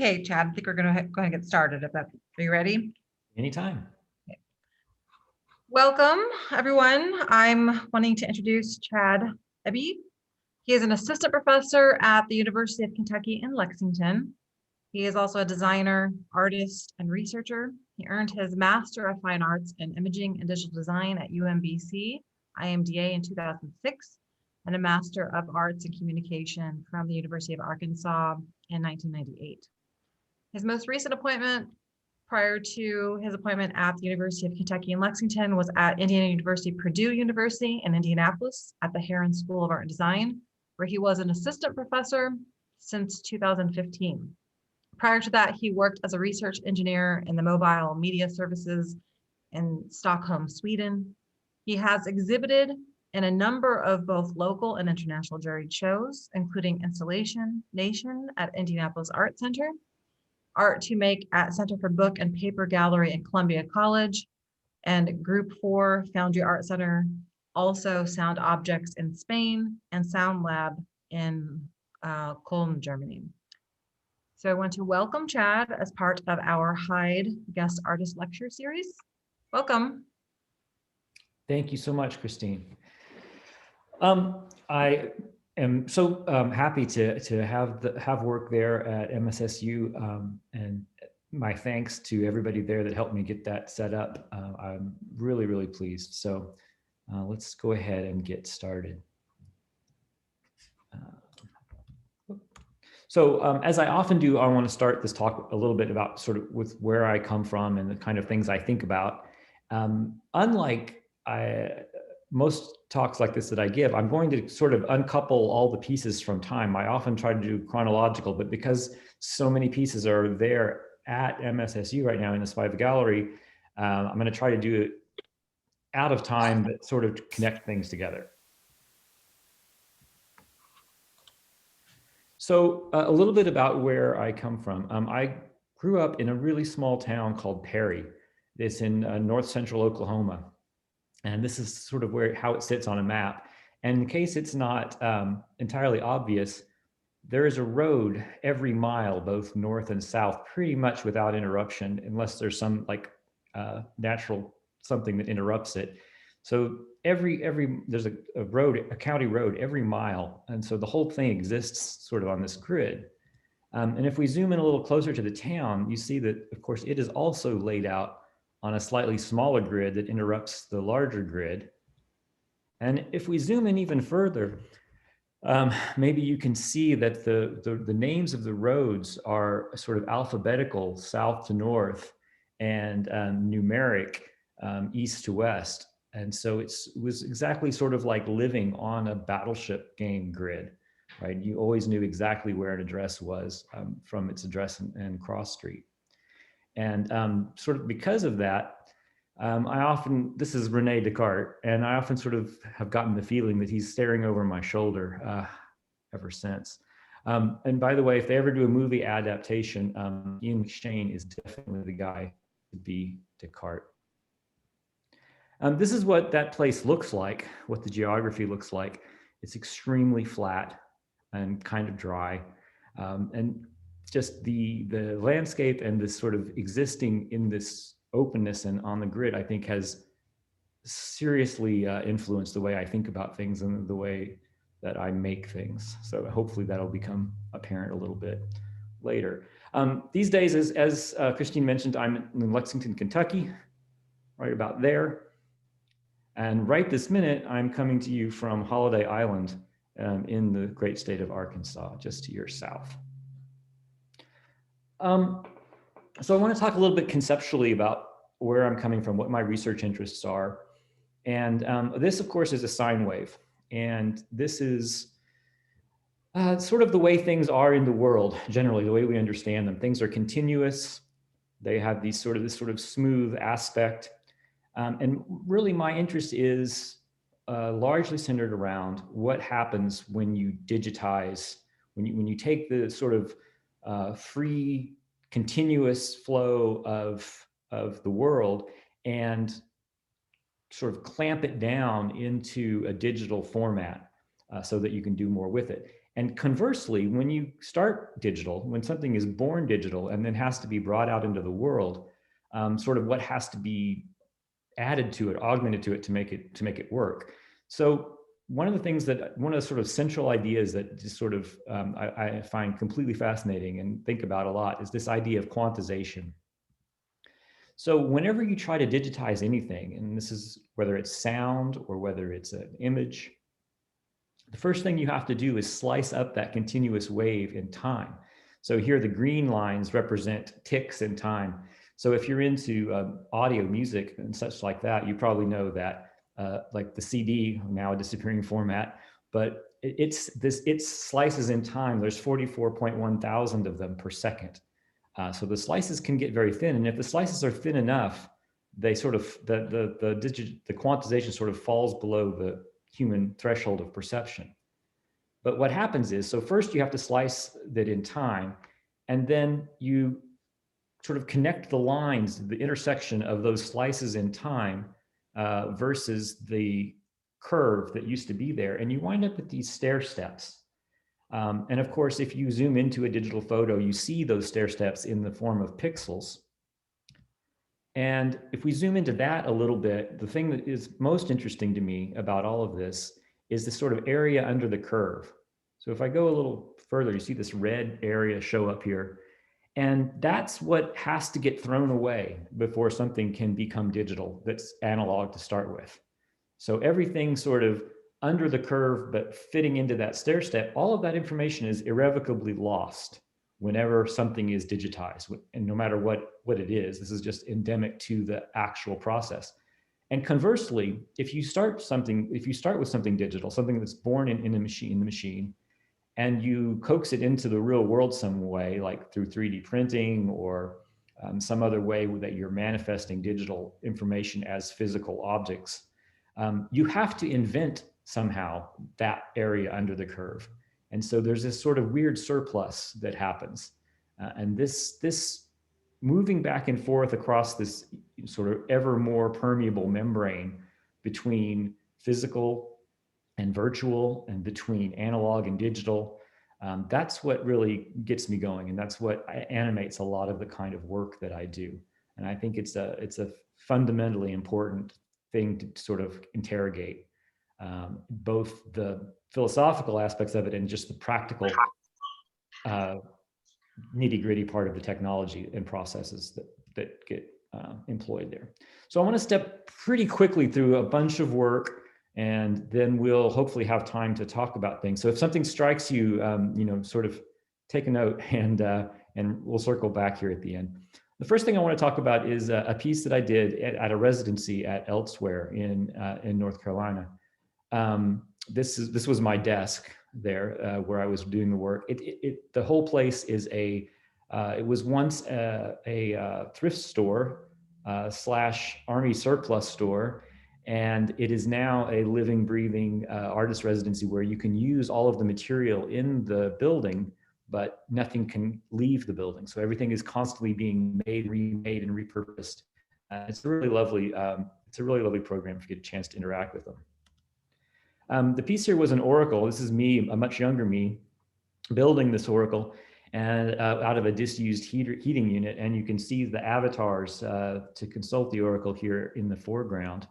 Okay, Chad, I think we're going to go ahead and get started. Are you ready? Anytime. Okay. Welcome, everyone. I'm wanting to introduce Chad Eby. He is an assistant professor at the University of Kentucky in Lexington. He is also a designer, artist, and researcher. He earned his Master of Fine Arts in Imaging and Digital Design at UMBC, IMDA in 2006, and a Master of Arts in Communication from the University of Arkansas in 1998. His most recent appointment prior to his appointment at the University of Kentucky in Lexington was at Indiana University, Purdue University in Indianapolis at the Heron School of Art and Design, where he was an assistant professor since 2015. Prior to that, he worked as a research engineer in the mobile media services in Stockholm, Sweden. He has exhibited in a number of both local and international juried shows, including Installation Nation at Indianapolis Art Center, Art to Make at Center for Book and Paper Gallery in Columbia College, and Group 4 Foundry Art Center, also Sound Objects in Spain, and Sound Lab in Cologne, Germany. So I want to welcome Chad as part of our Hyde Guest Artist Lecture Series. Welcome. Thank you so much, Christine. I am so happy to have work there at MSSU, and my thanks to everybody there that helped me get that set up. I'm really, really pleased. So let's go ahead and get started. So as I often do, I want to start this talk a little bit about sort of with where I come from and the kind of things I think about. Unlike most talks like this that I give, I'm going to sort of uncouple all the pieces from time. I often try to do chronological, but because so many pieces are there at MSSU right now in the Spiva Gallery, I'm going to try to do it out of time, but sort of connect things together. So a little bit about where I come from. I grew up in a really small town called Perry. It's in north central Oklahoma. And this is sort of how it sits on a map. And in case it's not entirely obvious, there is a road every mile, both north and south, pretty much without interruption, unless there's some like natural something that interrupts it. So there's a road, a county road every mile. And so the whole thing exists sort of on this grid. And if we zoom in a little closer to the town, you see that, of course, it is also laid out on a slightly smaller grid that interrupts the larger grid. And if we zoom in even further, maybe you can see that the names of the roads are sort of alphabetical, south to north, and numeric, east to west. And so it was exactly sort of like living on a battleship game grid, right? You always knew exactly where an address was from its address and cross street. And sort of because of that, this is Rene Descartes, and I often sort of have gotten the feeling that he's staring over my shoulder ever since. And by the way, if they ever do a movie adaptation, Ian McShane is definitely the guy to be Descartes. This is what that place looks like, what the geography looks like. It's extremely flat and kind of dry. And just the landscape and this sort of existing in this openness and on the grid, I think has seriously influenced the way I think about things and the way that I make things. So hopefully that'll become apparent a little bit later. These days, as Christine mentioned, I'm in Lexington, Kentucky, right about there. And right this minute, I'm coming to you from Holiday Island in the great state of Arkansas, just to your south. So I want to talk a little bit conceptually about where I'm coming from, what my research interests are. And this, of course, is a sine wave. And this is sort of the way things are in the world, generally, the way we understand them. Things are continuous. They have this sort of smooth aspect. And really my interest is largely centered around what happens when you digitize, when you take the sort of free, continuous flow of the world and sort of clamp it down into a digital format so that you can do more with it. And conversely, when you start digital, when something is born digital and then has to be brought out into the world, sort of what has to be added to it, augmented to it to make it work. So one of the sort of central ideas that just sort of I find completely fascinating and think about a lot is this idea of quantization. So whenever you try to digitize anything, and this is whether it's sound or whether it's an image, the first thing you have to do is slice up that continuous wave in time. So here the green lines represent ticks in time. So if you're into audio music and such like that, you probably know that like the CD, now a disappearing format, but it slices in time. There's 44.1 thousand of them per second. So the slices can get very thin. And if the slices are thin enough, they sort of, the quantization sort of falls below the human threshold of perception. But what happens is, so first you have to slice that in time, and then you sort of connect the lines, the intersection of those slices in time versus the curve that used to be there. And you wind up with these stair steps. And of course, if you zoom into a digital photo, you see those stair steps in the form of pixels. And if we zoom into that a little bit, the thing that is most interesting to me about all of this is the sort of area under the curve. So if I go a little further, you see this red area show up here. And that's what has to get thrown away before something can become digital that's analog to start with. So everything sort of under the curve, but fitting into that stair step, all of that information is irrevocably lost whenever something is digitized. And no matter what it is, this is just endemic to the actual process. And conversely, if you start with something digital, something that's born in the machine, and you coax it into the real world some way, like through 3D printing or some other way that you're manifesting digital information as physical objects, you have to invent somehow that area under the curve. And so there's this sort of weird surplus that happens. And this moving back and forth across this sort of ever more permeable membrane between physical and virtual and between analog and digital, that's what really gets me going. And that's what animates a lot of the kind of work that I do. And I think it's a fundamentally important thing to sort of interrogate, both the philosophical aspects of it and just the practical nitty gritty part of the technology and processes that get employed there. So I want to step pretty quickly through a bunch of work, and then we'll hopefully have time to talk about things. So if something strikes you, sort of take a note, and we'll circle back here at the end. The first thing I want to talk about is a piece that I did at a residency at Elsewhere in North Carolina. This was my desk there where I was doing the work. The whole place is it was once a thrift store / army surplus store, and it is now a living, breathing artist residency where you can use all of the material in the building, but nothing can leave the building. So everything is constantly being made, remade, and repurposed. It's a really lovely program if you get a chance to interact with them. The piece here was an oracle. This is me, a much younger me, building this oracle and out of a disused heating unit. And you can see the avatars to consult the oracle here in the foreground.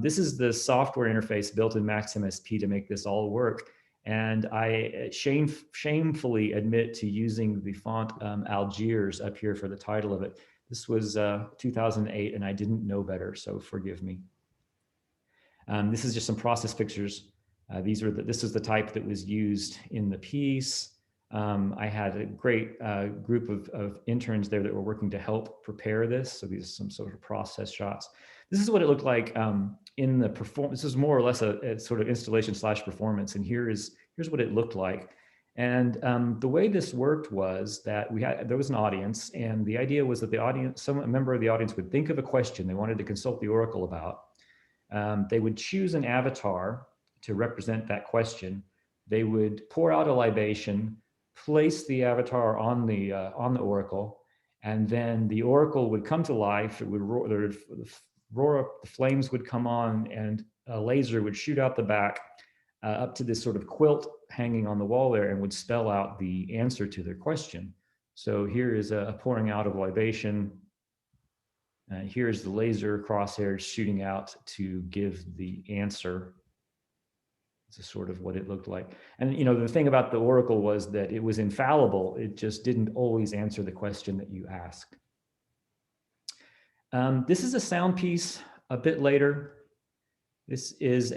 This is the software interface built in Max MSP to make this all work. And I shamefully admit to using the font Algiers up here for the title of it. This was 2008, and I didn't know better, so forgive me. This is just some process pictures. This is the type that was used in the piece. I had a great group of interns there that were working to help prepare this. So these are some sort of process shots. This is what it looked like in the performance. This is more or less a sort of installation / performance. And here's what it looked like. And the way this worked was that there was an audience, and the idea was that a member of the audience would think of a question they wanted to consult the oracle about. They would choose an avatar to represent that question. They would pour out a libation, place the avatar on the oracle, and then the oracle would come to life. It would roar up, the flames would come on, and a laser would shoot out the back, up to this sort of quilt hanging on the wall there and would spell out the answer to their question. So here is a pouring out of libation. Here's the laser crosshairs shooting out to give the answer. This is sort of what it looked like. And the thing about the oracle was that it was infallible. It just didn't always answer the question that you asked. This is a sound piece a bit later. This is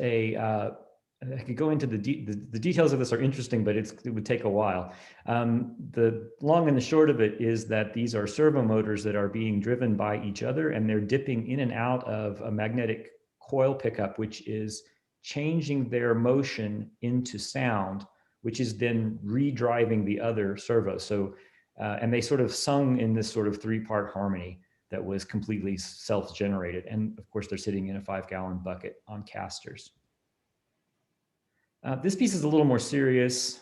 I could go into the details of this are interesting, but it would take a while. The long and the short of it is that these are servo motors that are being driven by each other, and they're dipping in and out of a magnetic coil pickup, which is changing their motion into sound, which is then redriving the other servos. So, and they sort of sung in this sort of three-part harmony that was completely self-generated. And of course, they're sitting in a 5-gallon bucket on casters. This piece is a little more serious.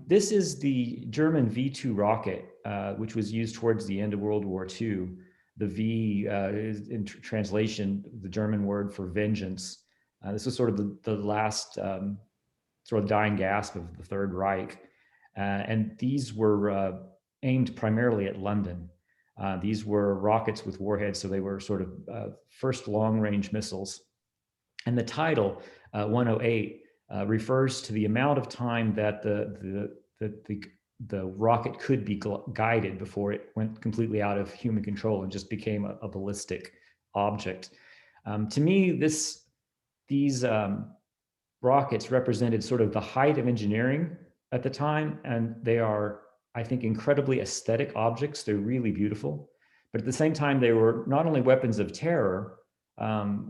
This is the German V2 rocket, which was used towards the end of World War II. The V is in translation, the German word for vengeance. This was sort of the last sort of dying gasp of the Third Reich. And these were aimed primarily at London. These were rockets with warheads, so they were sort of first long-range missiles. And the title, 108, refers to the amount of time that the rocket could be guided before it went completely out of human control and just became a ballistic object. To me, these rockets represented sort of the height of engineering at the time, and they are, I think, incredibly aesthetic objects. They're really beautiful, but at the same time, they were not only weapons of terror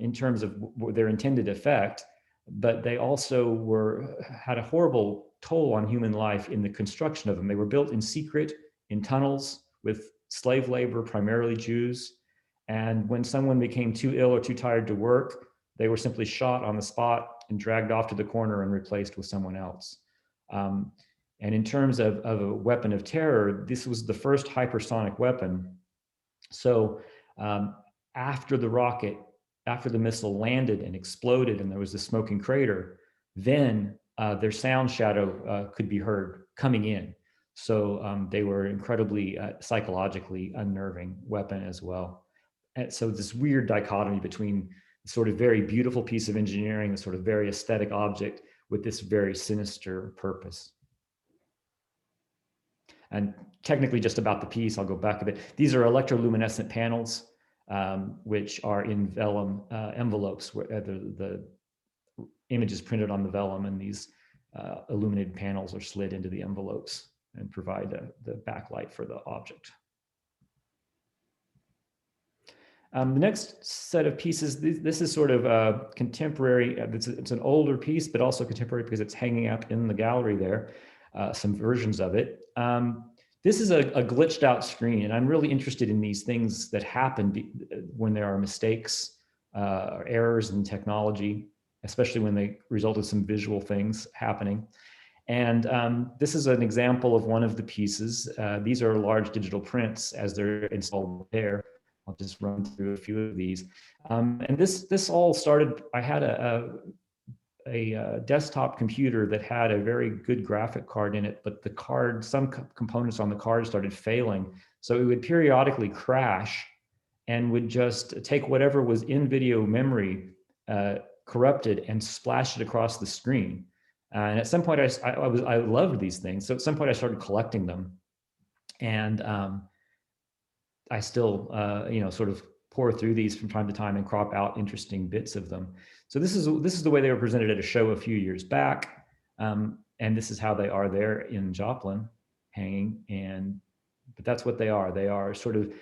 in terms of their intended effect, but they also had a horrible toll on human life in the construction of them. They were built in secret, in tunnels with slave labor, primarily Jews. And when someone became too ill or too tired to work, they were simply shot on the spot and dragged off to the corner and replaced with someone else. And in terms of a weapon of terror, this was the first hypersonic weapon. So after the missile landed and exploded and there was a smoking crater, then their sound shadow could be heard coming in. So they were incredibly psychologically unnerving weapon as well. And so this weird dichotomy between sort of very beautiful piece of engineering, the sort of very aesthetic object with this very sinister purpose. And technically just about the piece, I'll go back a bit. These are electroluminescent panels, which are in vellum envelopes where the image is printed on the vellum, and these illuminated panels are slid into the envelopes and provide the backlight for the object. The next set of pieces, this is sort of contemporary. It's an older piece, but also contemporary because it's hanging up in the gallery there, some versions of it. This is a glitched out screen, and I'm really interested in these things that happen when there are mistakes or errors in technology, especially when they result in some visual things happening. And this is an example of one of the pieces. These are large digital prints as they're installed there. I'll just run through a few of these. And this all started, I had a desktop computer that had a very good graphic card in it, but the card, some components on the card started failing. So it would periodically crash and would just take whatever was in video memory corrupted and splash it across the screen. And at some point I loved these things. So at some point I started collecting them, and I still, sort of pour through these from time to time and crop out interesting bits of them. So this is the way they were presented at a show a few years back, and this is how they are there in Joplin, hanging. But that's what they are. They are sort of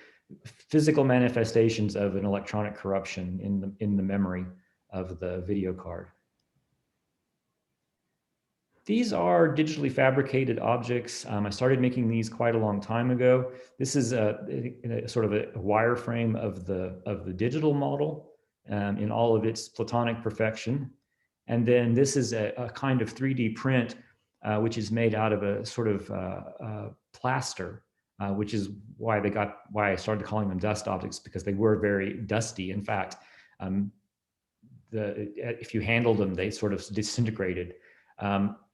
physical manifestations of an electronic corruption in the memory of the video card. These are digitally fabricated objects. I started making these quite a long time ago. This is a sort of a wireframe of the digital model in all of its platonic perfection. And then this is a kind of 3D print, which is made out of a sort of plaster, which is why I started calling them dust objects, because they were very dusty. In fact, if you handled them, they sort of disintegrated.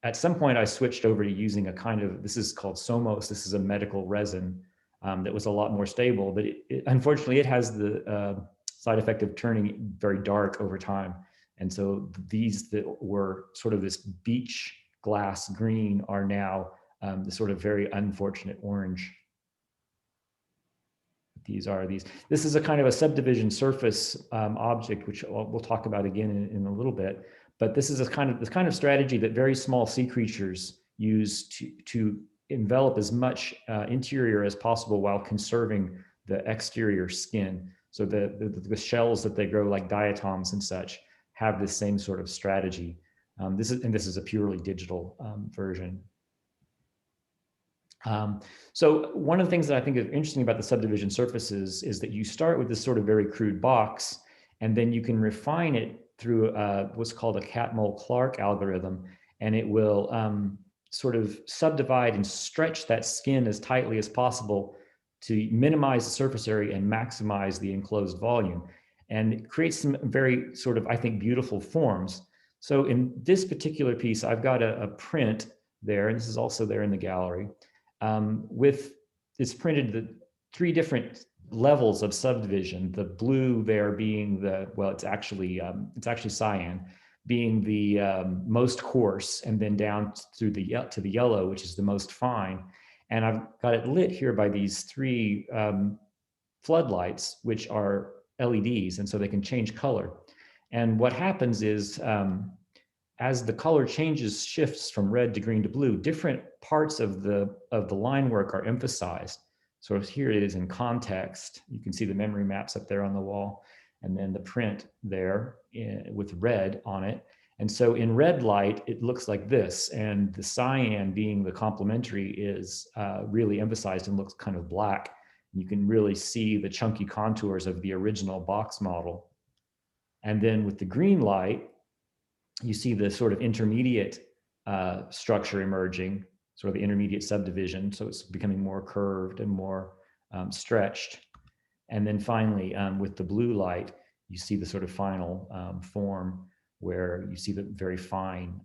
At some point, I switched over to using a kind of, this is called Somos. This is a medical resin that was a lot more stable, but unfortunately, it has the side effect of turning very dark over time. And so these that were sort of this beach glass green are now the sort of very unfortunate orange. This is a kind of a subdivision surface object, which we'll talk about again in a little bit. But this is this kind of strategy that very small sea creatures use to envelop as much interior as possible while conserving the exterior skin. So the shells that they grow, like diatoms and such, have this same sort of strategy. This is a purely digital version. So one of the things that I think is interesting about the subdivision surfaces is that you start with this sort of very crude box, and then you can refine it through what's called a Catmull-Clark algorithm, and it will sort of subdivide and stretch that skin as tightly as possible to minimize the surface area and maximize the enclosed volume. And it creates some very sort of, I think, beautiful forms. So in this particular piece, I've got a print there, and this is also there in the gallery. It's printed the 3 different levels of subdivision. The blue there being it's actually cyan, being the most coarse, and then down through to the yellow, which is the most fine. And I've got it lit here by these 3 floodlights, which are LEDs, and so they can change color. And what happens is, as the color shifts from red to green to blue, different parts of the line work are emphasized. So here it is in context. You can see the memory maps up there on the wall, and then the print there with red on it. And so in red light, it looks like this, and the cyan, being the complementary, is really emphasized and looks kind of black. You can really see the chunky contours of the original box model. And then with the green light, you see the sort of intermediate structure emerging, sort of the intermediate subdivision. So it's becoming more curved and more stretched. And then finally, with the blue light, you see the sort of final form where you see the very fine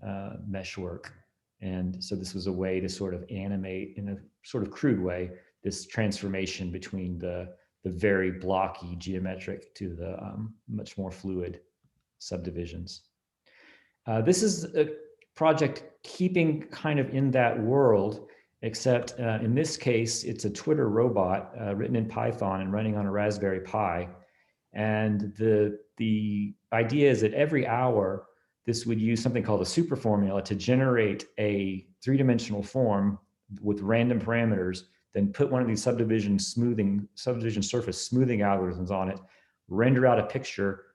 meshwork. And so this was a way to sort of animate, in a sort of crude way, this transformation between the very blocky geometric to the much more fluid subdivisions. This is a project keeping kind of in that world, except in this case, it's a Twitter robot written in Python and running on a Raspberry Pi. And the idea is that every hour, this would use something called a super formula to generate a 3-dimensional form with random parameters, then put one of these subdivision surface smoothing algorithms on it, render out a picture,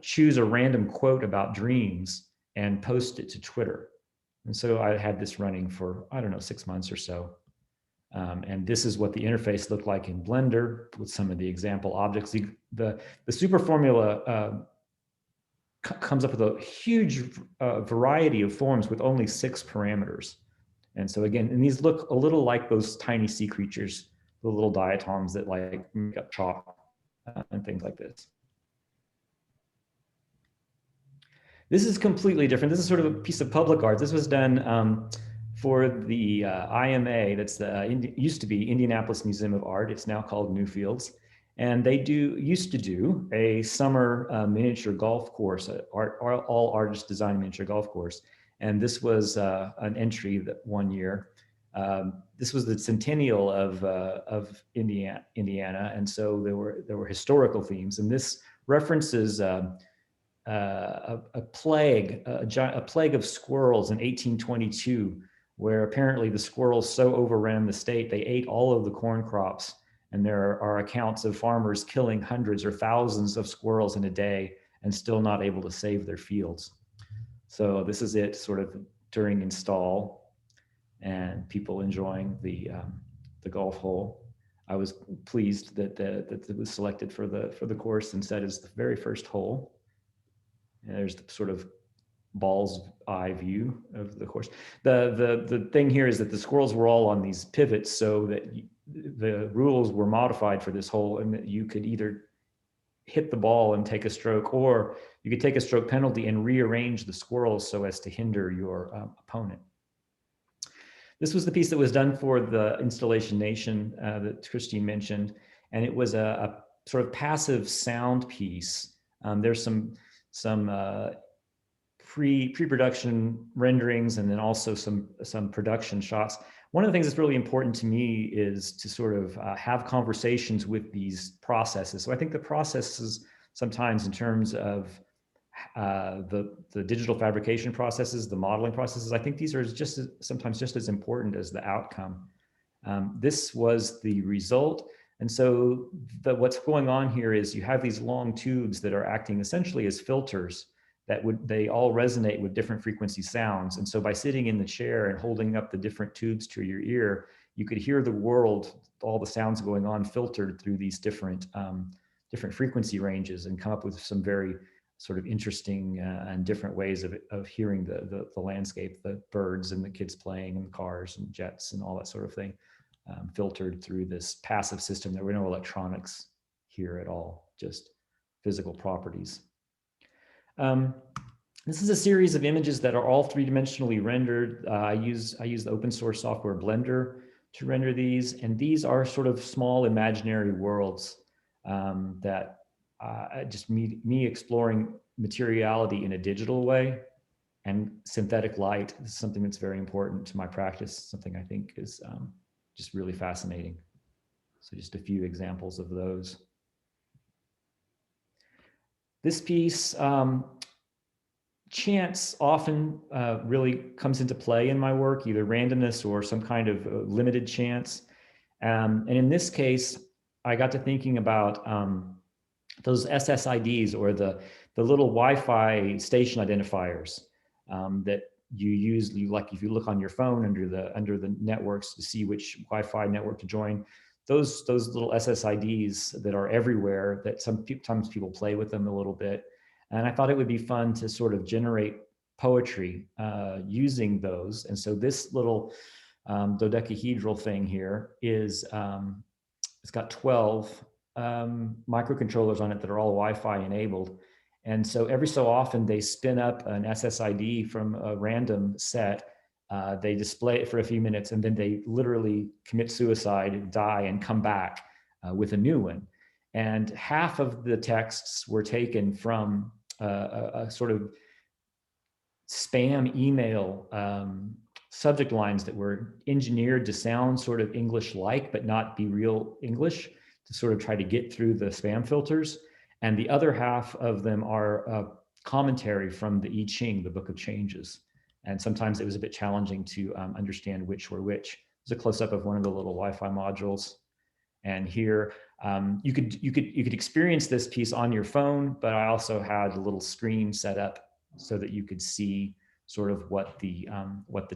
choose a random quote about dreams, and post it to Twitter. And so I had this running for, I don't know, 6 months or so. And this is what the interface looked like in Blender with some of the example objects. The super formula comes up with a huge variety of forms with only 6 parameters. And so again, and these look a little like those tiny sea creatures, the little diatoms that like make up chalk and things like this. This is completely different. This is sort of a piece of public art. This was done for the IMA, that's used to be Indianapolis Museum of Art. It's now called Newfields. And they used to do a summer miniature golf course, all artists design miniature golf course. And this was an entry that one year. This was the centennial of Indiana, and so there were historical themes. And this references a plague of squirrels in 1822, where apparently the squirrels so overran the state they ate all of the corn crops. And there are accounts of farmers killing hundreds or thousands of squirrels in a day and still not able to save their fields. So this is it sort of during install and people enjoying the golf hole. I was pleased that it was selected for the course and set as the very first hole. And there's the sort of ball's eye view of the course. The thing here is that the squirrels were all on these pivots, so that the rules were modified for this hole, and that you could either hit the ball and take a stroke, or you could take a stroke penalty and rearrange the squirrels so as to hinder your opponent. This was the piece that was done for the Installation Nation that Christine mentioned, and it was a sort of passive sound piece. There's some pre-production renderings, and then also some production shots. One of the things that's really important to me is to sort of have conversations with these processes. So I think the processes sometimes in terms of the digital fabrication processes, the modeling processes, I think these are sometimes just as important as the outcome. This was the result. And so what's going on here is you have these long tubes that are acting essentially as filters they all resonate with different frequency sounds. And so by sitting in the chair and holding up the different tubes to your ear, you could hear the world, all the sounds going on filtered through these different frequency ranges, and come up with some very sort of interesting and different ways of hearing the landscape, the birds and the kids playing and the cars and jets and all that sort of thing, filtered through this passive system. There were no electronics here at all, just physical properties. This is a series of images that are all three-dimensionally rendered. I use the open source software Blender to render these, and these are sort of small imaginary worlds that just me exploring materiality in a digital way, and synthetic light is something that's very important to my practice, something I think is just really fascinating. So just a few examples of those. This piece, chance often really comes into play in my work, either randomness or some kind of limited chance. And in this case, I got to thinking about those SSIDs, or the little Wi-Fi station identifiers that you use. Like if you look on your phone under the networks to see which Wi-Fi network to join, those little SSIDs that are everywhere, that sometimes people play with them a little bit. And I thought it would be fun to sort of generate poetry using those. And so this little dodecahedral thing here is, it's got 12 microcontrollers on it that are all Wi-Fi enabled. And so every so often they spin up an SSID from a random set. They display it for a few minutes, and then they literally commit suicide, die, and come back with a new one. And half of the texts were taken from a sort of spam email subject lines that were engineered to sound sort of English-like, but not be real English, to sort of try to get through the spam filters. And the other half of them are commentary from the I Ching, the Book of Changes. And sometimes it was a bit challenging to understand which were which. There's a close-up of one of the little Wi-Fi modules. And here, you could experience this piece on your phone, but I also had a little screen set up so that you could see sort of what the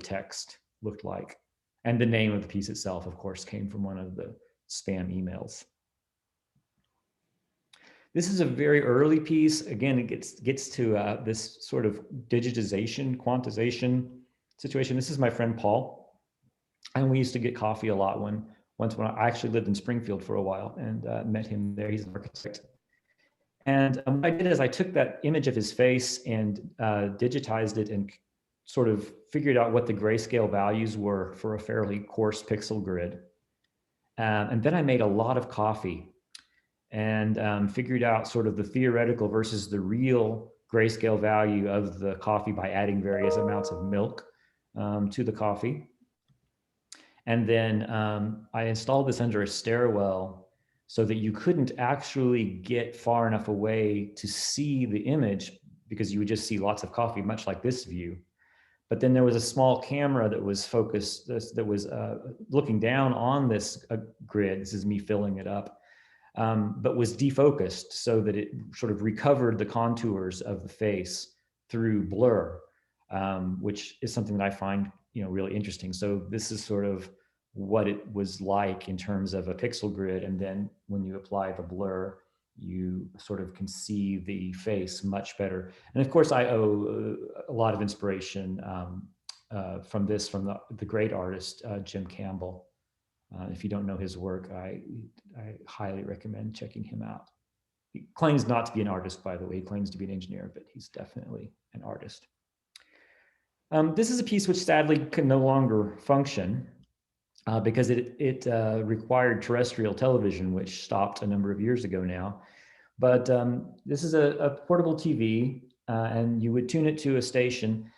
text looked like. And the name of the piece itself, of course, came from one of the spam emails. This is a very early piece. Again, it gets to this sort of digitization, quantization situation. This is my friend Paul, and we used to get coffee a lot once when I actually lived in Springfield for a while, and met him there. He's an architect. And what I did is I took that image of his face and digitized it and sort of figured out what the grayscale values were for a fairly coarse pixel grid. And then I made a lot of coffee and figured out sort of the theoretical versus the real grayscale value of the coffee by adding various amounts of milk to the coffee. And then I installed this under a stairwell so that you couldn't actually get far enough away to see the image, because you would just see lots of coffee, much like this view. But then there was a small camera that was focused, that was looking down on this grid. This is me filling it up, but was defocused so that it sort of recovered the contours of the face through blur, which is something that I find really interesting. So this is sort of what it was like in terms of a pixel grid, and then when you apply the blur, you sort of can see the face much better. And of course, I owe a lot of inspiration from the great artist Jim Campbell. If you don't know his work, I highly recommend checking him out. He claims not to be an artist, by the way. He claims to be an engineer, but he's definitely an artist. This is a piece which sadly can no longer function because it required terrestrial television, which stopped a number of years ago now. But this is a portable TV, and you would tune it to a station.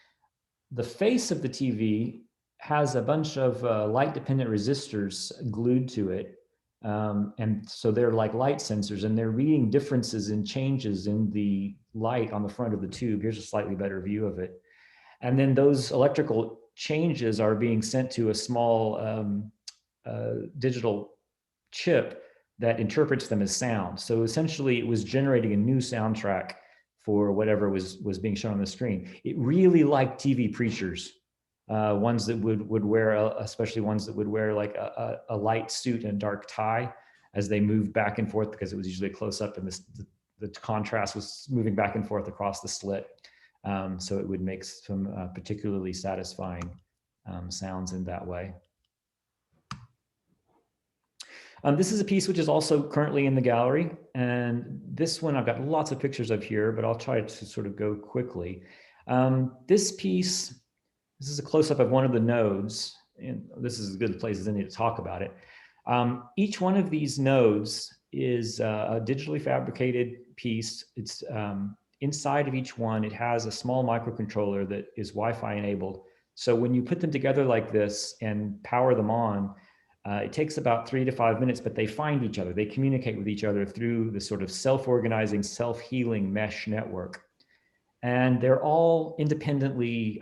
The face of the TV has a bunch of light-dependent resistors glued to it. And so they're like light sensors, and they're reading differences and changes in the light on the front of the tube. Here's a slightly better view of it. And then those electrical changes are being sent to a small digital chip that interprets them as sound. So essentially it was generating a new soundtrack for whatever was being shown on the screen. It really liked TV preachers, ones that would wear, especially ones that would wear like a light suit and a dark tie as they moved back and forth, because it was usually close up and the contrast was moving back and forth across the slit. So it would make some particularly satisfying sounds in that way. This is a piece which is also currently in the gallery. And this one I've got lots of pictures of here, but I'll try to sort of go quickly. This piece, this is a close-up of one of the nodes. And this is as good a place as any to talk about it. Each one of these nodes is a digitally fabricated piece. It's inside of each one, it has a small microcontroller that is Wi-Fi enabled. So when you put them together like this and power them on, it takes about 3 to 5 minutes, but they find each other. They communicate with each other through the sort of self-organizing, self-healing mesh network. And they're all independently,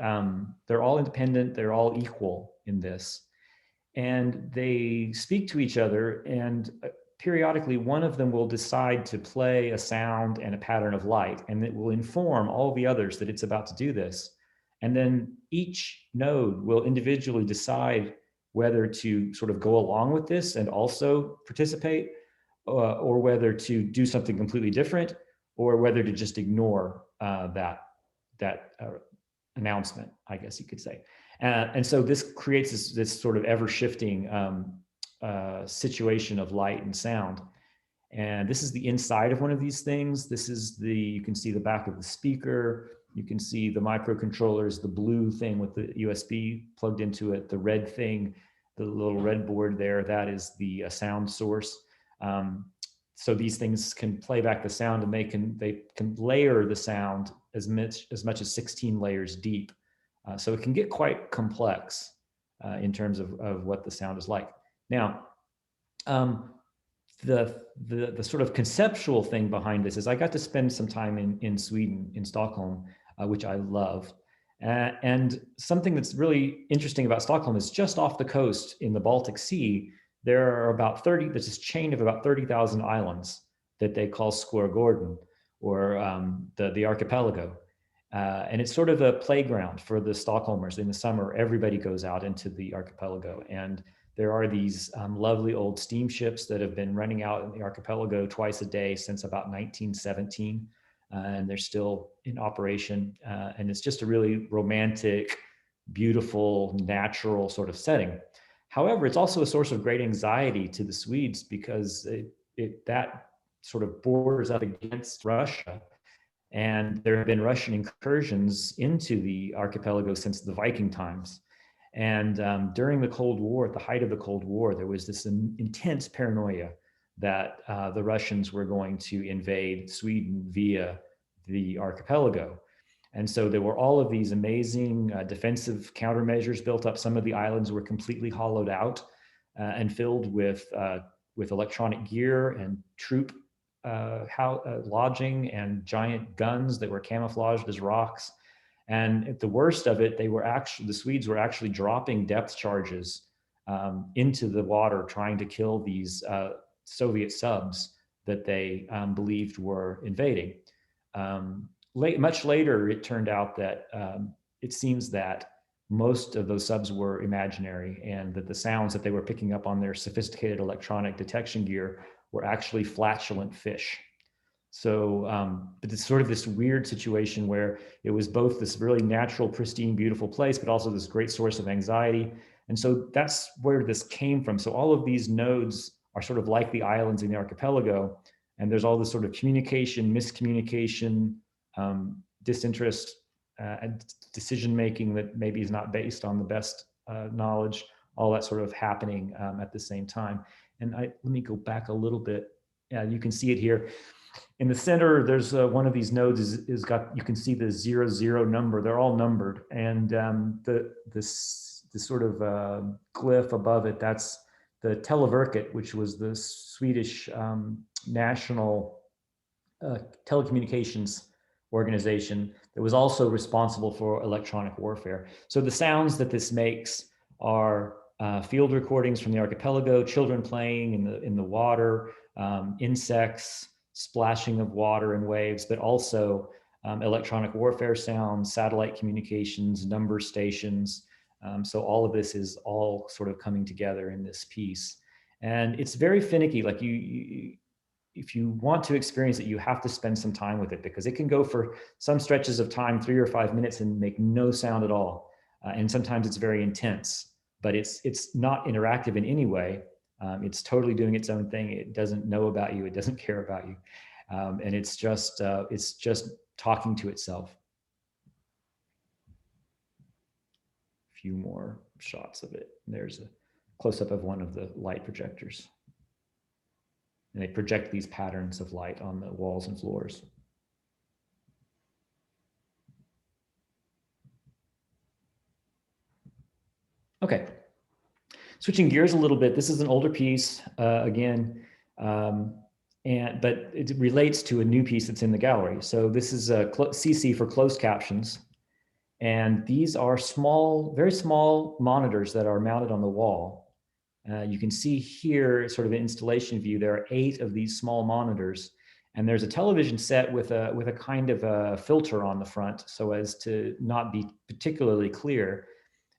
they're all equal in this. And they speak to each other, and periodically one of them will decide to play a sound and a pattern of light, and it will inform all the others that it's about to do this. And then each node will individually decide whether to sort of go along with this and also participate, or whether to do something completely different, or whether to just ignore that announcement, I guess you could say. And so this creates this sort of ever-shifting situation of light and sound. And this is the inside of one of these things. This is you can see the back of the speaker. You can see the microcontrollers, the blue thing with the USB plugged into it, the red thing, the little red board there, that is the sound source. So these things can play back the sound, and they can layer the sound as much as 16 layers deep. So it can get quite complex in terms of what the sound is like. Now, the sort of conceptual thing behind this is I got to spend some time in Sweden, in Stockholm, which I loved. And something that's really interesting about Stockholm is just off the coast in the Baltic Sea, there are about there's this chain of about 30,000 islands that they call Skärgården, or the archipelago. And it's sort of a playground for the Stockholmers. In the summer, everybody goes out into the archipelago. And there are these lovely old steamships that have been running out in the archipelago twice a day since about 1917. And they're still in operation. And it's just a really romantic, beautiful, natural sort of setting. However, it's also a source of great anxiety to the Swedes, because that sort of borders up against Russia. And there have been Russian incursions into the archipelago since the Viking times. And during the Cold War, at the height of the Cold War, there was this intense paranoia that the Russians were going to invade Sweden via the archipelago. And so there were all of these amazing defensive countermeasures built up. Some of the islands were completely hollowed out and filled with electronic gear and troop lodging and giant guns that were camouflaged as rocks. And at the worst of it, the Swedes were actually dropping depth charges into the water, trying to kill these Soviet subs that they believed were invading. Much later, it turned out that it seems that most of those subs were imaginary, and that the sounds that they were picking up on their sophisticated electronic detection gear were actually flatulent fish. So, but it's sort of this weird situation where it was both this really natural, pristine, beautiful place, but also this great source of anxiety. And so that's where this came from. So all of these nodes are sort of like the islands in the archipelago, And there's all this sort of communication, miscommunication, disinterest, and decision-making that maybe is not based on the best knowledge, all that sort of happening at the same time. And let me go back a little bit. You can see it here. In the center, there's one of these nodes is got, you can see the 00 number. They're all numbered. And the sort of glyph above it, that's the Televerket, which was the Swedish national telecommunications organization that was also responsible for electronic warfare. So the sounds that this makes are field recordings from the archipelago, children playing in the water, insects, splashing of water and waves, but also electronic warfare sounds, satellite communications, number stations. So all of this is all sort of coming together in this piece. And it's very finicky. Like if you want to experience it, you have to spend some time with it, because it can go for some stretches of time, 3 or 5 minutes, and make no sound at all. And sometimes it's very intense, but it's not interactive in any way. It's totally doing its own thing. It doesn't know about you. It doesn't care about you. And it's just talking to itself. A few more shots of it. There's a close-up of one of the light projectors. And they project these patterns of light on the walls and floors. Okay, switching gears a little bit. This is an older piece, again, but it relates to a new piece that's in the gallery. So this is a CC for closed captions. And these are small, very small monitors that are mounted on the wall. You can see here, sort of an installation view, there are 8 of these small monitors, and there's a television set with a kind of a filter on the front so as to not be particularly clear,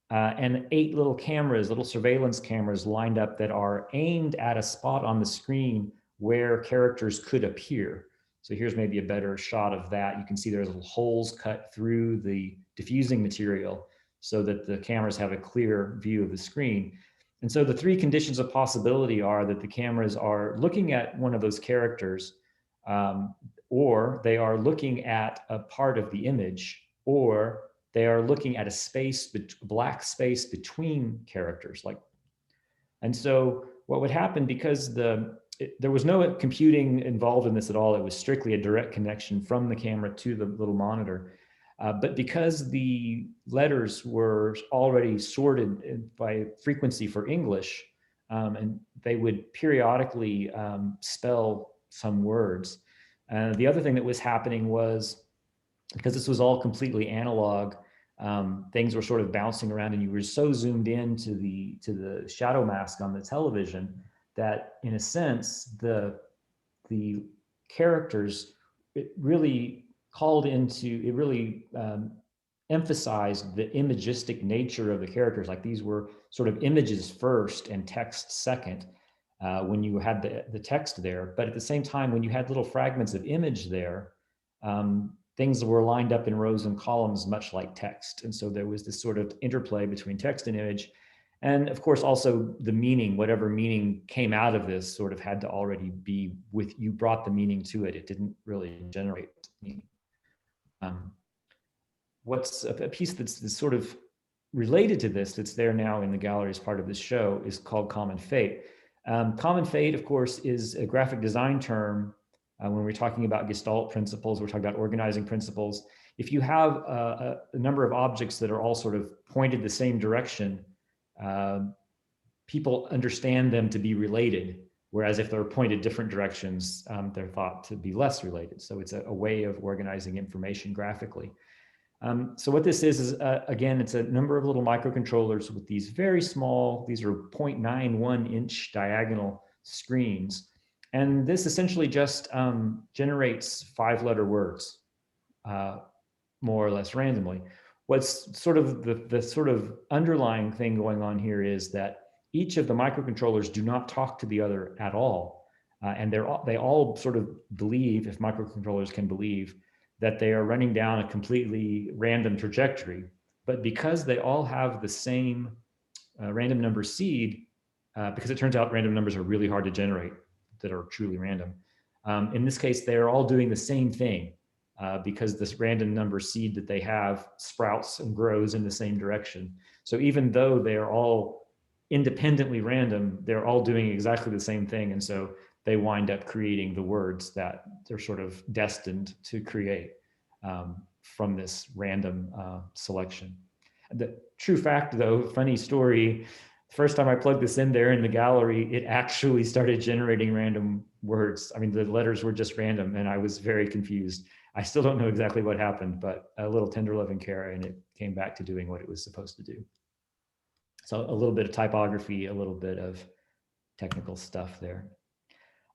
and 8 little cameras, little surveillance cameras lined up that are aimed at a spot on the screen where characters could appear. So here's maybe a better shot of that. You can see there's little holes cut through the diffusing material so that the cameras have a clear view of the screen. And so the 3 conditions of possibility are that the cameras are looking at one of those characters, or they are looking at a part of the image, or they are looking at a space, black space between characters. And so what would happen, because there was no computing involved in this at all, it was strictly a direct connection from the camera to the little monitor. But because the letters were already sorted by frequency for English, and they would periodically spell some words. The other thing that was happening was, because this was all completely analog, things were sort of bouncing around, and you were so zoomed in to the shadow mask on the television that, in a sense, the characters, it really emphasized the imagistic nature of the characters. Like, these were sort of images first and text second, when you had the text there. But at the same time, when you had little fragments of image there, things were lined up in rows and columns, much like text. And so there was this sort of interplay between text and image. And of course, also the meaning, whatever meaning came out of this, sort of had to already be with, you brought the meaning to it. It didn't really generate meaning. What's a piece that's sort of related to this, that's there now in the gallery as part of this show, is called Common Fate. Common Fate, of course, is a graphic design term. When we're talking about Gestalt principles, we're talking about organizing principles. If you have a number of objects that are all sort of pointed the same direction, people understand them to be related. Whereas if they're pointed different directions, they're thought to be less related. So it's a way of organizing information graphically. So what this is again, it's a number of little microcontrollers with these very small, these are 0.91 inch diagonal screens. And this essentially just generates 5-letter words, more or less randomly. What's sort of the sort of underlying thing going on here is that each of the microcontrollers do not talk to the other at all. And they all sort of believe, if microcontrollers can believe, that they are running down a completely random trajectory. But because they all have the same random number seed, because it turns out random numbers are really hard to generate that are truly random, In this case, they're all doing the same thing because this random number seed that they have sprouts and grows in the same direction. So even though they are all independently random, they're all doing exactly the same thing. And so they wind up creating the words that they're sort of destined to create from this random selection. The true fact, though, funny story, the first time I plugged this in there in the gallery, it actually started generating random words. I mean, the letters were just random, and I was very confused. I still don't know exactly what happened, but a little tender loving care, and it came back to doing what it was supposed to do. So a little bit of typography, a little bit of technical stuff there.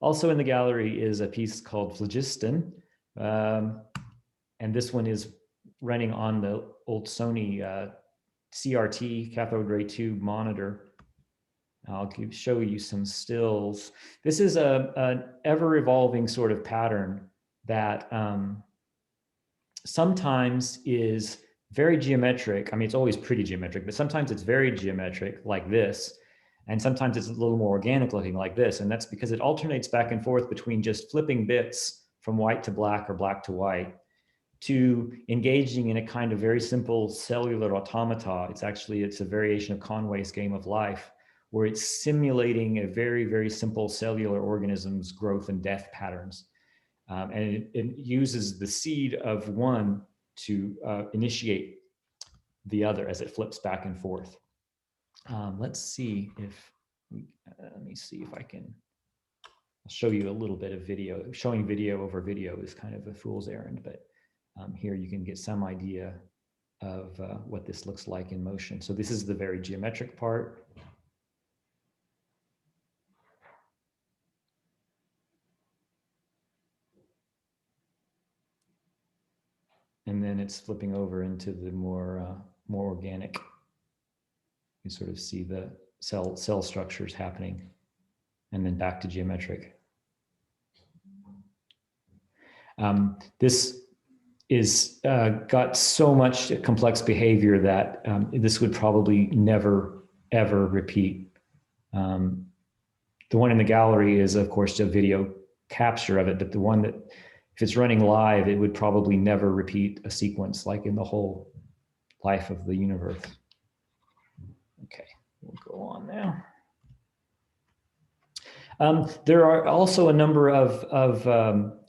Also in the gallery is a piece called Phlegin, and this one is running on the old Sony CRT, cathode ray tube monitor. I'll show you some stills. This is an ever-evolving sort of pattern that sometimes is very geometric. I mean, it's always pretty geometric, but sometimes it's very geometric like this. And sometimes it's a little more organic looking like this. And that's because it alternates back and forth between just flipping bits from white to black or black to white to engaging in a kind of very simple cellular automata. It's a variation of Conway's game of life, where it's simulating a very, very simple cellular organism's growth and death patterns. And it uses the seed of one to initiate the other as it flips back and forth. Let's see if, let me see if I can show you a little bit of video. Showing video over video is kind of a fool's errand, but here you can get some idea of what this looks like in motion. So this is the very geometric part. And then it's flipping over into the more organic. You sort of see the cell structures happening, and then back to geometric. This is got so much complex behavior that this would probably never, ever repeat. The one in the gallery is, of course, a video capture of it, but the one that, if it's running live, it would probably never repeat a sequence like in the whole life of the universe. Okay, we'll go on now. There are also a number of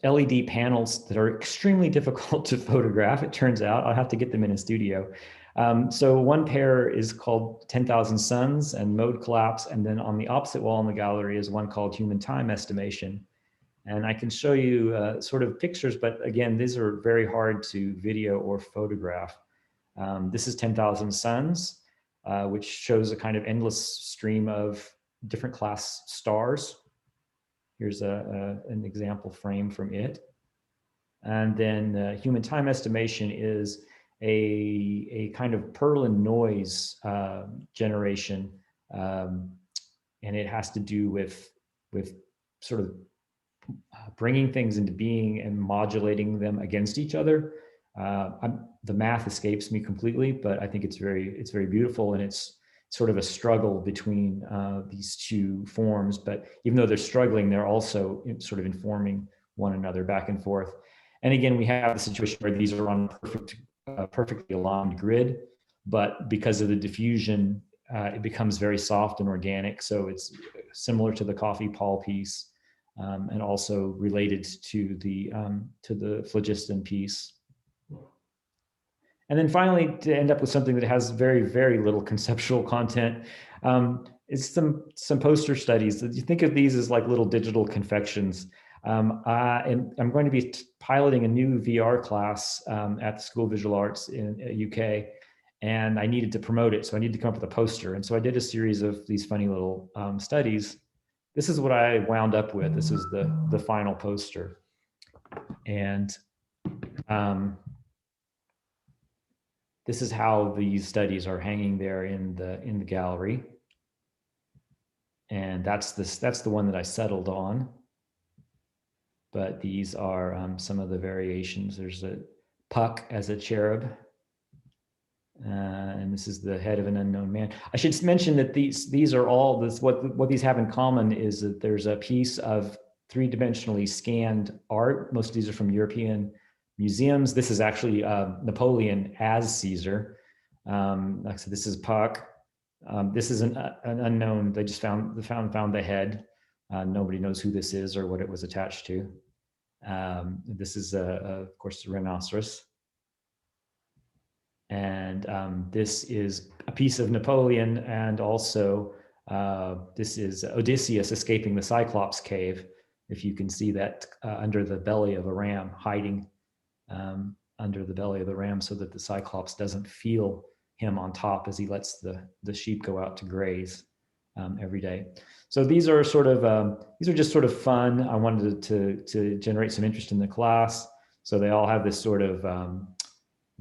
LED panels that are extremely difficult to photograph, it turns out. I'll have to get them in a studio. So one pair is called 10,000 Suns and Mode Collapse, and then on the opposite wall in the gallery is one called Human Time Estimation. And I can show you sort of pictures, but again, these are very hard to video or photograph. This is 10,000 Suns, which shows a kind of endless stream of different class stars. Here's an example frame from it. And then Human Time Estimation is a kind of Perlin noise generation. And it has to do with sort of bringing things into being and modulating them against each other. The math escapes me completely, but I think it's very beautiful, and it's sort of a struggle between these two forms. But even though they're struggling, they're also sort of informing one another back and forth. And again, we have the situation where these are on perfectly aligned grid, but because of the diffusion, it becomes very soft and organic. So it's similar to the coffee Paul piece, and also related to the phlogiston piece. And then finally, to end up with something that has very, very little conceptual content, is some poster studies. You think of these as like little digital confections. And I'm going to be piloting a new VR class at the School of Visual Arts in UK, and I needed to promote it, so I needed to come up with a poster. And so I did a series of these funny little studies. This is what I wound up with. This is the final poster. And this is how these studies are hanging there in the gallery. And that's the one that I settled on. But these are some of the variations. There's a Puck as a cherub. And this is the head of an unknown man. I should mention that these are all, what these have in common is that there's a piece of three-dimensionally scanned art. Most of these are from European museums. This is actually Napoleon as Caesar. Like I said, this is Puck. This is an unknown. They just found the head. Nobody knows who this is or what it was attached to. This is, of course, a rhinoceros. And this is a piece of Napoleon, and also this is Odysseus escaping the Cyclops cave. If you can see that under the belly of a ram, hiding under the belly of the ram so that the Cyclops doesn't feel him on top as he lets the sheep go out to graze every day. So these are sort of, these are just sort of fun. I wanted to generate some interest in the class. So they all have this sort of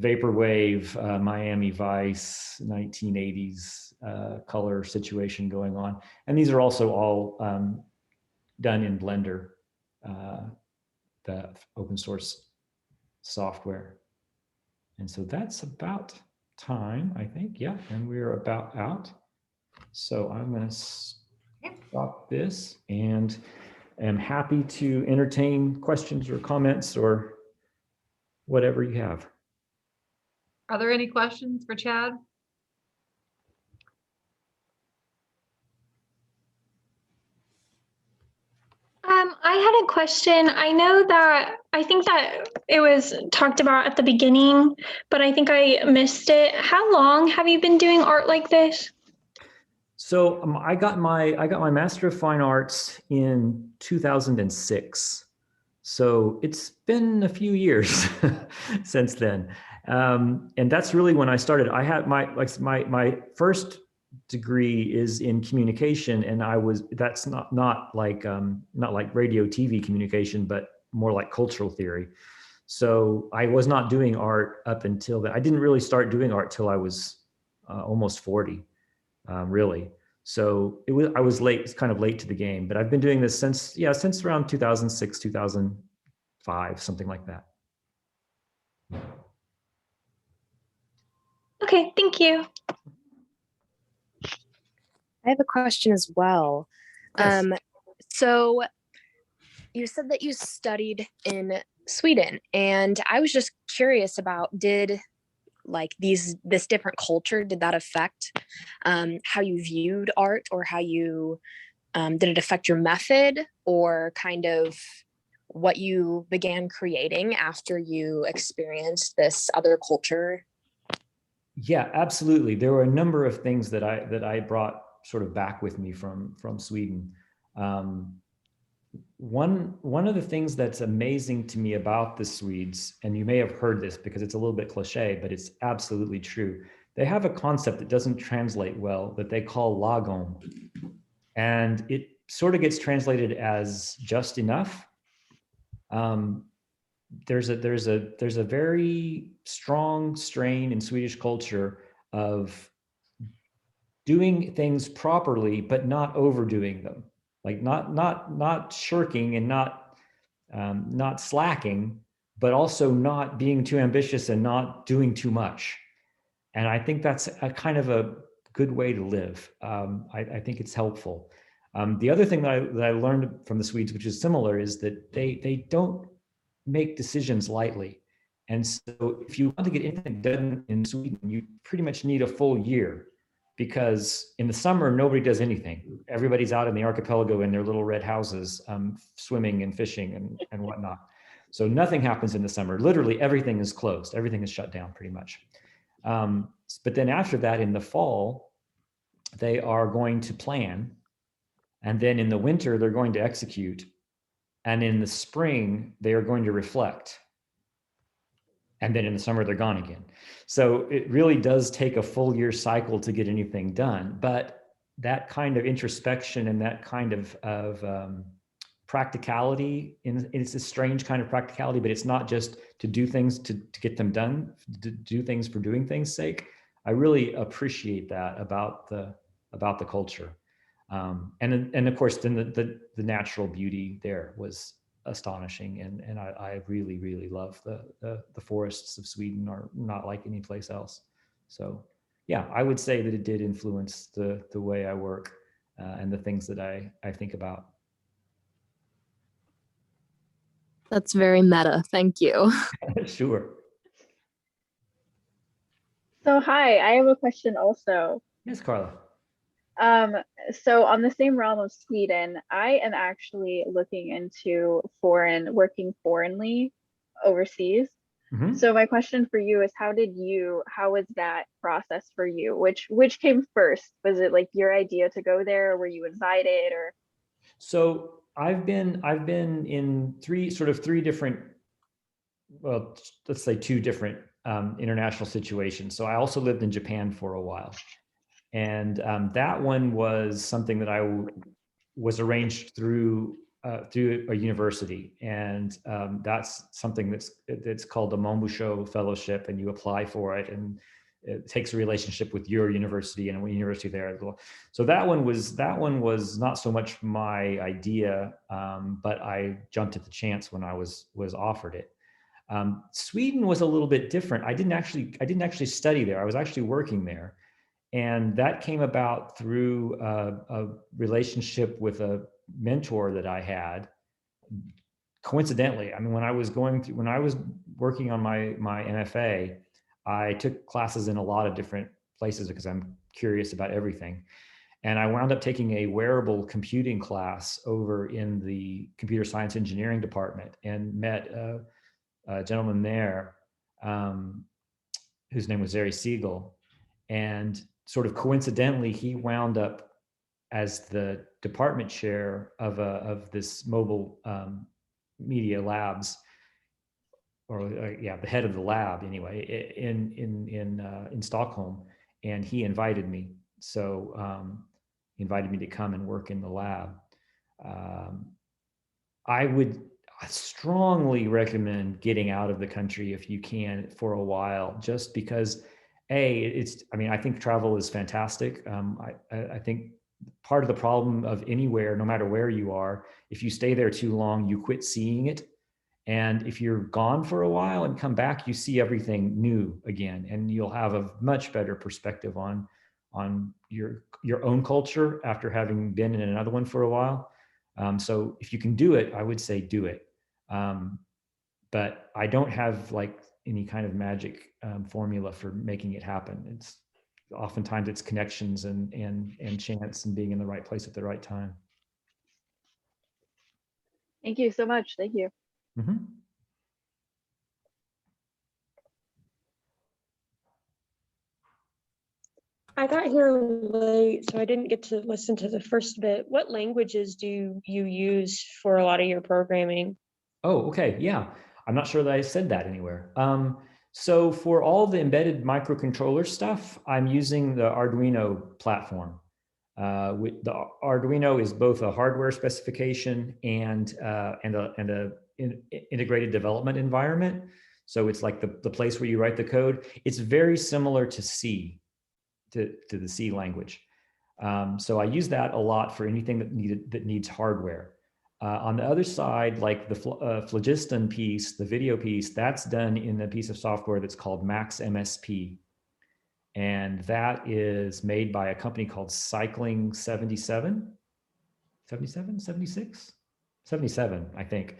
vaporwave, Miami Vice, 1980s color situation going on. And these are also all done in Blender, the open source software. And so that's about time, I think. Yeah, and we're about out. So I'm going to stop this and am happy to entertain questions or comments or whatever you have. Are there any questions for Chad? I had a question. I think that it was talked about at the beginning, but I think I missed it. How long have you been doing art like this? So I got my Master of Fine Arts in 2006. So it's been a few years since then. And that's really when I started. I had my first degree is in communication, and that's not like radio TV communication, but more like cultural theory. So I was not doing art up until that. I didn't really start doing art till I was almost 40, really. So I was late, kind of late to the game, but I've been doing this since around 2006, 2005, something like that. Okay, thank you. I have a question as well. Yes. So you said that you studied in Sweden, and I was just curious about, did like this different culture, did that affect how you viewed art, or how you did it affect your method, or kind of what you began creating after you experienced this other culture? Yeah, absolutely. There were a number of things that I brought sort of back with me from Sweden. One of the things that's amazing to me about the Swedes, and you may have heard this because it's a little bit cliche, but it's absolutely true. They have a concept that doesn't translate well that they call lagom. And it sort of gets translated as just enough. There's a very strong strain in Swedish culture of doing things properly, but not overdoing them. Like not shirking and not slacking, but also not being too ambitious and not doing too much. And I think that's a kind of a good way to live. I think it's helpful. The other thing that I learned from the Swedes, which is similar, is that they don't make decisions lightly. And so if you want to get anything done in Sweden, you pretty much need a full year, because in the summer, nobody does anything. Everybody's out in the archipelago in their little red houses, swimming and fishing and whatnot. So nothing happens in the summer. Literally everything is closed. Everything is shut down pretty much. But then after that, in the fall, they are going to plan. And then in the winter, they're going to execute. And in the spring, they are going to reflect. And then in the summer, they're gone again. So it really does take a full year cycle to get anything done. But that kind of introspection and that kind of practicality, it's a strange kind of practicality, but it's not just to do things to get them done, to do things for doing things' sake. I really appreciate that about the culture. And of course, then the natural beauty there was astonishing, and I really, really love the forests of Sweden are not like any place else. So yeah, I would say that it did influence the way I work and the things that I think about. That's very meta. Thank you. Sure. So hi, I have a question also. Yes, Carla. Um, so on the same realm of Sweden, I am actually looking into working foreignly overseas. Mhm. So my question for you is how was that process for you? Which came first? Was it like your idea to go there, or were you invited, or? So I've been in three different, well, let's say two different international situations. So I also lived in Japan for a while, and that one was something that was arranged through a university, and that's something that's called a Monbusho Fellowship, and you apply for it, and it takes a relationship with your university and a university there as well. So that one was not so much my idea, but I jumped at the chance when I was offered it. Sweden was a little bit different. I didn't actually study there. I was actually working there. And that came about through a relationship with a mentor that I had. Coincidentally, I mean, when I was working on my MFA, I took classes in a lot of different places because I'm curious about everything. And I wound up taking a wearable computing class over in the computer science engineering department, and met a gentleman there whose name was Zary Siegel. And sort of coincidentally, he wound up as the department chair of this mobile media labs, or yeah, the head of the lab anyway, in Stockholm. And he invited me. So he invited me to come and work in the lab. I would strongly recommend getting out of the country if you can for a while, just because I mean, I think travel is fantastic. I think part of the problem of anywhere, no matter where you are, if you stay there too long, you quit seeing it. And if you're gone for a while and come back, you see everything new again, and you'll have a much better perspective on your own culture after having been in another one for a while. So if you can do it, I would say do it. But I don't have like any kind of magic formula for making it happen. It's oftentimes it's connections and chance and being in the right place at the right time. Thank you so much. Thank you. Mm-hmm. I got here late, so I didn't get to listen to the first bit. What languages do you use for a lot of your programming? Oh, okay. Yeah. I'm not sure that I said that anywhere. So for all the embedded microcontroller stuff, I'm using the Arduino platform. The Arduino is both a hardware specification and a integrated development environment. So it's like the place where you write the code. It's very similar to C, to the C language. So I use that a lot for anything that needs hardware. On the other side, like the phlogiston piece, the video piece, that's done in a piece of software that's called Max MSP. And that is made by a company called Cycling 77, 77, 76, 77, I think.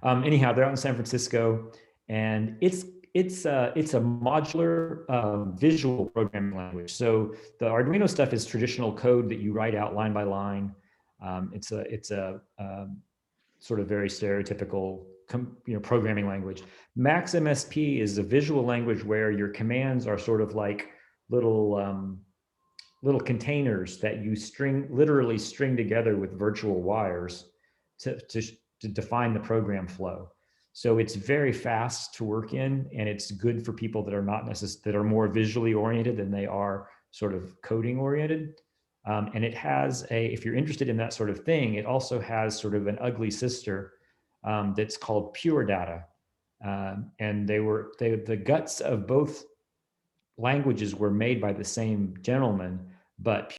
Anyhow, they're out in San Francisco, and it's a modular visual programming language. So the Arduino stuff is traditional code that you write out line by line. It's a sort of very stereotypical programming language. Max MSP is a visual language where your commands are sort of like little containers that you literally string together with virtual wires to define the program flow. So it's very fast to work in, and it's good for people that are that are more visually oriented than they are sort of coding oriented. And it has if you're interested in that sort of thing, it also has sort of an ugly sister that's called Pure Data. And the guts of both languages were made by the same gentleman, but